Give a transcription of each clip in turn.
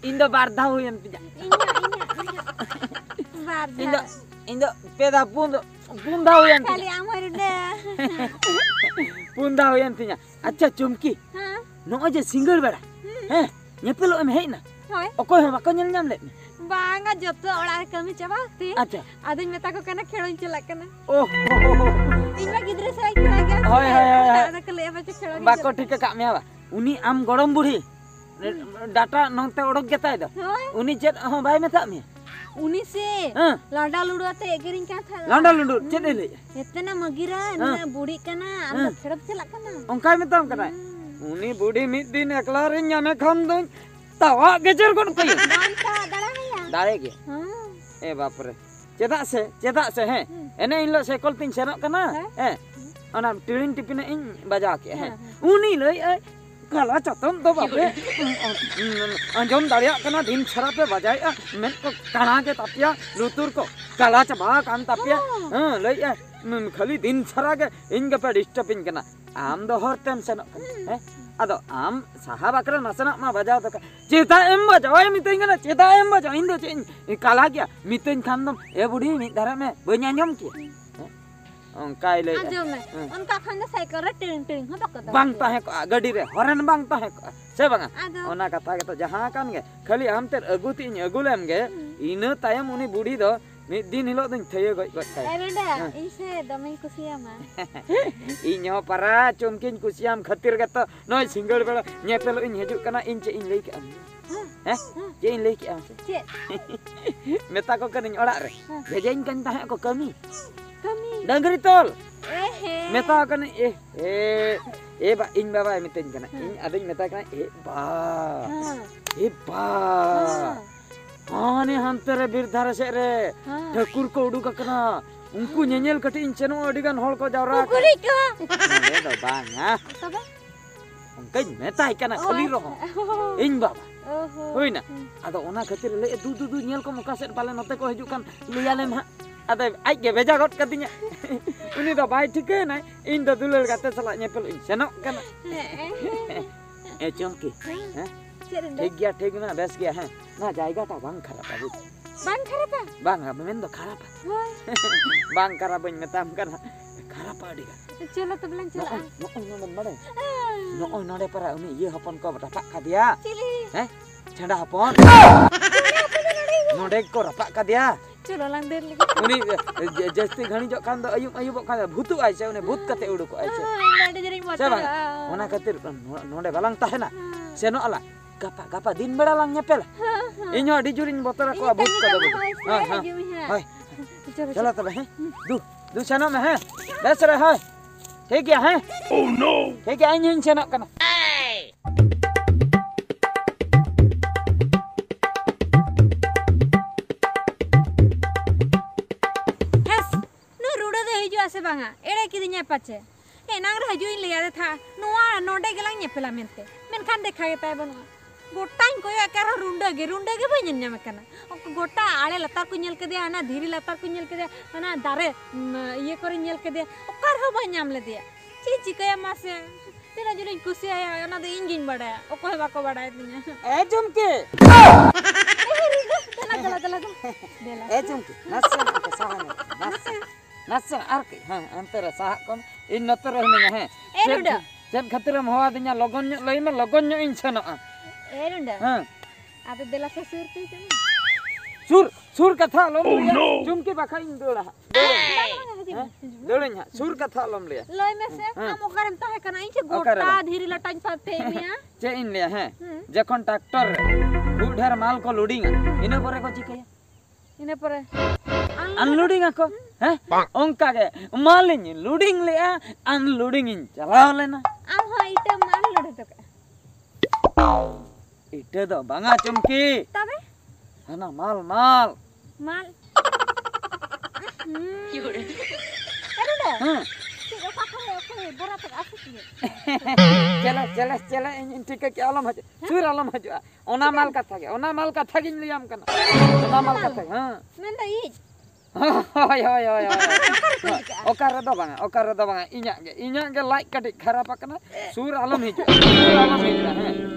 Indo barda huyan tinya. Barda. Indo peda punda huyan Kali tinya. amar udah. Punda huyan tinya. Acha chumki. Hah? No aja single beda. Nyepelo em heina. Hoi. Okoy hama ko nyel nyam le. Banga joto orang kami cabati. Acha. Aduh meta ko kana khelon celak kana. Oh. Inya gidre saya kira Hoi hoi. Ada kele apa cek khelon. Bako tika kak mewa. Uni am gorom buri. Data nongte odok geta ido. Hoi. Uni jet ho bai meta me. Uni se. Lada ludu ate egerin kan tha. Landa lundu jet ele. Etena magira na budi kana am khelop celak kana. Ongkai metam kana. Uni budi mid din ekla rin nyame kham dun. Tawa gejer kon koi. Banta daraya. Dare ge. Bapre. Cedak se he. Ene inlo sekol tin senok kana. Ona tirin tipine in baja ke he. Uni loi kala chaton do bapre. Anjom daria kana din chara pe bajai men ko kana ke tapia lutur ko kala chaba kan tapia. Loi khali din chara ke inga pe disturbing kana. Am do hortem senok he. Ado am sahab akra nasana ma bajao to cheta em bajao ai mitain kana cheta em bajao indo chen kala kya mitain khandom e budi mi dara me banya nyom ki ongkai le Ajom me onka khanda cycle re ting ting ho bakka bang ta he gadi re horan bang ta he se banga Ado. ona kata ke to jaha kan ge khali am ter aguti in agulem ge ina tayam uni budi do mid din hilo dun theye goi kai Erunda ise dome kusiyama inyo para chumkin kusiam khatir gato noi single bela nyepelo in hejuk kana in che in lei ke am che in lei ke am cek meta ko kan orak re bejain kan tah ko kami kami dangri tol eh meta kan ba in baba mitin kana in ading meta kana ba ane hantere birdhara se re Thakur को उडुक कना उनको नेनेल कटी इन चेनो अडिगान हol को जावरा कुरी का ने दो बांग हा तबे उनकै मेताई कना खली रहो इन बाबा ओहो होइना आदो ओना खातिर ले दू नेल को मुका सेट पाले नते को हिजु kan लियालेम हा आदो आई के बेजा गट कतिnya उनी दो बाई ठिके नाय इन दो दुलर गाते सला नेपल इन सेनो कना चमकी हैं ठीक ना बेस गया है ना जाएगा ता बांग खराब बाबू bang karapa bang men do kharap bang kara bañ metam kana kharap adi cholo to belan cholo no bade no de para uni ye hopon ko rapak ka dia cili chanda hopon no de ko rapak ka dia cholo lang der lagi uni jasti ghani jok kan do ayub kan bhutu ai se uni bhut kate udu ko ai se nade jering motor se bang ona katir no de balang tahena seno ala gapa din beda lang nyepel inyo di jurin botor aku abut ka do hai चलो तब है दू चनो में है बस रहे है ठीक है हैं ओह नो ठीक है इन चनो कना हेस नो रुडा दे हिजु आसे बांगा एड़े किदिnya pace enang re haju in liya tha noa node gelang nyepela mente men kan dekha ge tay banu गोटाइन को एकर रुंडा गे बइन न्याम कना गोटा आले लतार को नेल के दे ना धीरी लतार को नेल के दे ना दारे ये करे नेल के दे ओकर हो बइन न्याम ले दे ची चिकया मासे तेरा जुलिन कुसी आया ना दे इंजिन बड़ा ओको बाको बड़ा दिया ए झुमके चला देला ए झुमके नसन के साहने नसन आर के हां अंतर साह कम इन नतर रहने है ए रुडा जब खतरे में होवा दिया लगन लई में लगन इन छनो एरुंडा हां आते देला से सुरते सुर कथा लम लिया चुमकी बाखा इन दोड़ा दोड़न सुर कथा लम लिया लय में से हम ओकरम ताहे कना इन से गोटा धीरी लटाइन पाते मिया चे इन लिया है जखन ट्रैक्टर ढेर माल को लोडिंग इने परे को चिकया इने परे अनलोडिंग को हैं ओंका के माल इन लोडिंग लिया अनलोडिंग इन चलाव लेना आम हो इते माल लोडे तो इटे दो बांगा चुमकी तबे हना माल एरुंडा ठीक ओका खले बोरा तक आसी चला इन ठीक के आलम हज सुर आलम हज ओना माल कथा गिन लियाम कना ओना माल कथा हां main the E Hoi hoi hoi hoi. Okar do bang. Inya ge like kadik kharap akana. Sur alom hiju.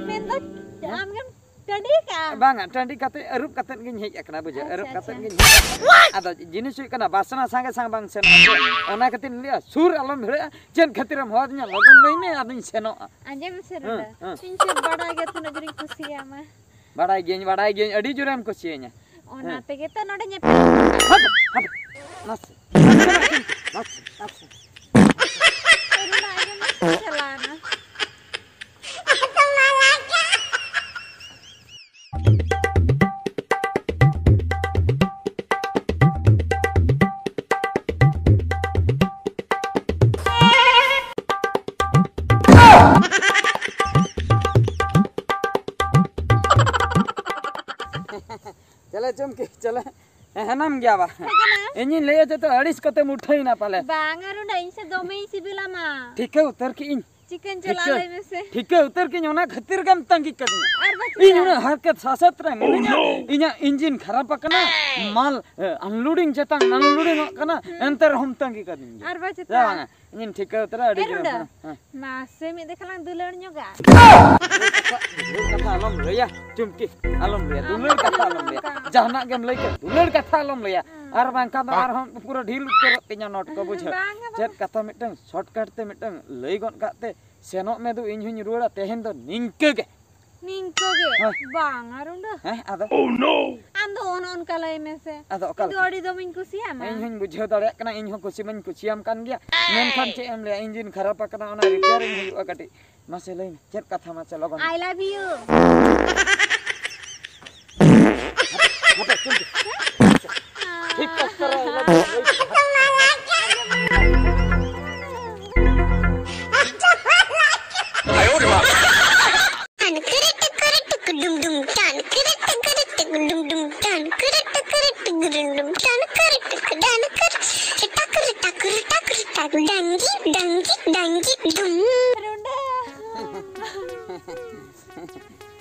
Mendo am kan tadi ka. Bang, tadi kate erup kate gin hej akana buja. Erup kate gin. Ado jinis hui kana basana sange sang bang sen. Ona katin liya sur alom bhre jen khatiram hod nya logon loine adin seno. Anje beser udah. Pinche bada ge tu najri kusi ama. Badai gen adi juram kusinya. Ona te ge ta node nya. Nas. Ona aja masih celana. चले चुमकी चले Hunnam गया बा इन्हीं ले जाते तो अड़िस कते मुठाई ना पाले बांगारू ना इनसे दोमे ही सिबिला मा ठीक है उतर की इन चिकन चला ले में से ठीक है उतर की ओना खतिर गम तंगी करनी अरे इन ओना हरकत सासत रे इन्या इंजन खराब कना माल अनलोडिंग जता अनलोडिंग कना अंतर हम तंगी करनी अरे बच्चा जावांगा इन ठीक है उतर अड़ी मासे में देखला दुलड़ न्योगा कथा आलम लया चुमकी आलम लया दुलड़ कथा आलम लया जहना गेम लई के दुलड़ कथा आलम लया आर बांका दा आर हम पूरा ढील उतर तिया नोट को बुझ चेत कथा मिटंग शॉर्टकट ते मिटंग लई गन काते सेनो में दो इन हुन रुड़ा तेहन दो निंके गे बांगारू दा हैं आदो ओह नो आंदो ओन कलई में से आदो कल दोड़ी दो मिन कुसिया मा इन हुन बुझे दड़े कना इन हो कुसी मन कुसियाम कान गया मेन खान चे एम ले इंजन खराब कना ओना रिपेयरिंग हुआ कटी मासे लई चेत कथा मा चलो गन आई लव यू ठीक कर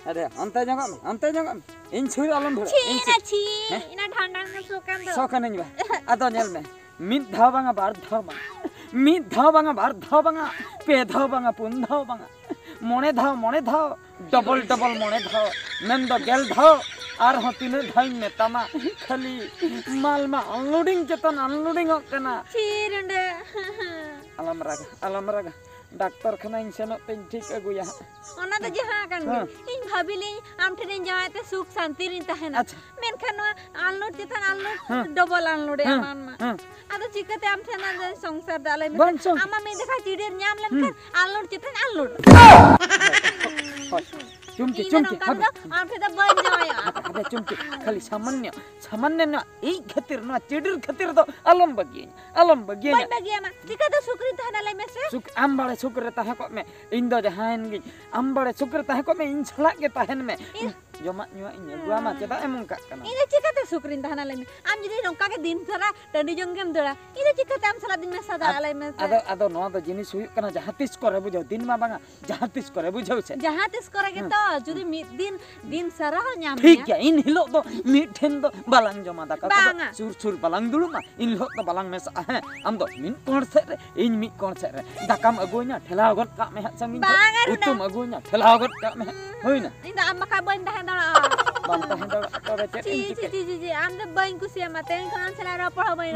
अरे अंते जगम इन छुर आलम भर इन छी इना ढांडांग में सोकान दो सोकान इन बा अदो नेल में मिद धाव बांगा बार धाव बांगा मिद धाव बांगा बार धाव बांगा पे धाव बांगा पुन धाव बांगा मोने धाव डबल मोने धाव मेन दो गेल धाव आर हो तीन धाई में तमा खाली माल मा अनलोडिंग जतन अनलोडिंग कना चीरंडे अलम रागा डॉक्टर खाना इन सेनो पेन ठीक अगुया ओना तो जहां कान इन भाबिली आम ठेन जाते सुख शांति रिन तहना मेन खान अनलोड जतन अनलोड डबल अनलोड एमान मा आदो चिकते आम ठेना संसार दाले में आमा में देखा चिड़ियर न्याम लन अनलोड जतन अनलोड चुमकी आम ठेदा बन जाया अबे चुमकी खाली सामान्य ना ई खतिर ना चिड़िर खतिर तो अलम बगी मा चिकते सुक्री तहना ले में से सुक आम बड़े सुक्र तह को में इन दो जहान गी आम बड़े सुक्र तह को में इन छला के तहन में जमा न्युआ इन गुआ मा चेदा एमन का कना इन चिकते सुक्रिन तहना ले में आम जदी नोका के दिन सारा टंडी जंगेम दड़ा इन चिकते आम सारा दिन में सदा ले में आदो नो दो जिनिस हुई कना जहातिस करे बुझो दिन मा बांगा जहातिस करे बुझो से जहातिस करे के तो जदी मिद दिन सारा हो न्याम ठीक है इन हिलो दो मिठेन दो बालांग जमा दा का सुर बालांग दुलु मा इन हिलो दो बालांग में सा है आम दो मिन कोन से रे इन मी कोन से रे दाकाम अगोnya ठेला गट का में संगिन उतुम अगोnya ठेला गट का में होइना इन आम का बन दा दड़ा बन ता दड़ा तो चेत जी आम दे बन कुसिया मा तेन खान चला रो पढ़ बन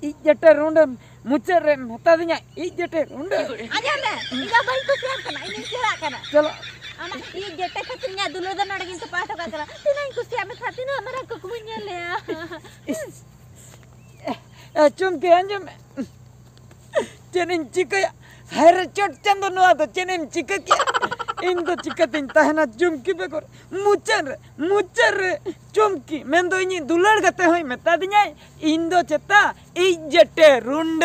ई जेटे रुंड मुचर रे मता दिया ई जेटे रुंड आजा ले इगा बन कुसिया कना इन चला कना चलो आमा ई जेटे खतिया दुलोदा नडगिन तो पाठ का करा तिना कुसिया में खाती ना हमरा को कुnya ले चुमके अंजम चेनिन चिकया हर चट चंदो नो तो चेनिन चिकया इन तो चिकतिन तहना चुमकी बेकर मुचर चुमकी मेन दो इनी दुलड़ गते होय मेता दिया इन दो चेता ई जेटे रुंड